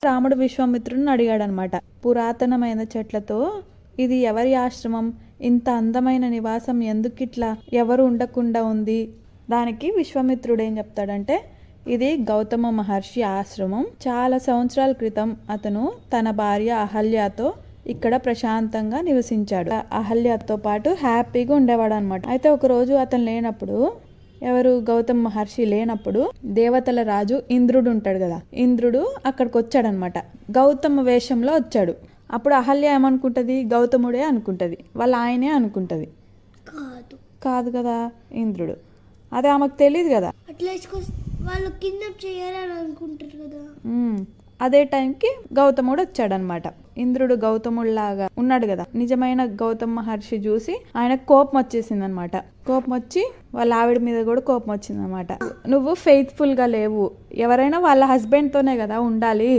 రాముడు విశ్వామిత్రుడిని అడిగాడనమాట, పురాతనమైన చెట్లతో ఇది ఎవరి ఆశ్రమం, ఇంత అందమైన నివాసం ఎందుకిట్లా ఎవరు ఉండకుండా ఉంది. దానికి విశ్వామిత్రుడు ఏం చెప్తాడంటే, ఇది గౌతమ మహర్షి ఆశ్రమం. చాలా సంవత్సరాల క్రితం అతను తన భార్య అహల్యతో ఇక్కడ ప్రశాంతంగా నివసించాడు. అహల్యతో పాటు హ్యాపీగా ఉండేవాడు అనమాట. అయితే ఒకరోజు అతను లేనప్పుడు, ఎవరు గౌతమ మహర్షి లేనప్పుడు, దేవతల రాజు ఇంద్రుడు ఉంటాడు కదా, ఇంద్రుడు అక్కడికి వచ్చాడనమాట. గౌతమ వేషంలో వచ్చాడు. అప్పుడు అహల్య ఏమనుకుంటది, గౌతముడే అనుకుంటది, వాళ్ళ ఆయనే అనుకుంటది. కాదు కదా ఇంద్రుడు, అదే ఆమెకు తెలియదు కదా. వాళ్ళు కిడ్నాప్ చేయాలని అనుకుంటారు కదా. అదే టైంకి గౌతముడు వచ్చాడనమాట. ఇంద్రుడు గౌతముడిలాగా ఉన్నాడు కదా. నిజమైన గౌతమ మహర్షి చూసి ఆయన కోపం వచ్చేసింది అనమాట. కోపం వచ్చి వాళ్ళ ఆవిడ మీద కూడా కోపం వచ్చింది అనమాట. నువ్వు ఫెయిత్ఫుల్ గా లేవు, ఎవరైనా వాళ్ళ హస్బెండ్ తోనే కదా ఉండాలి,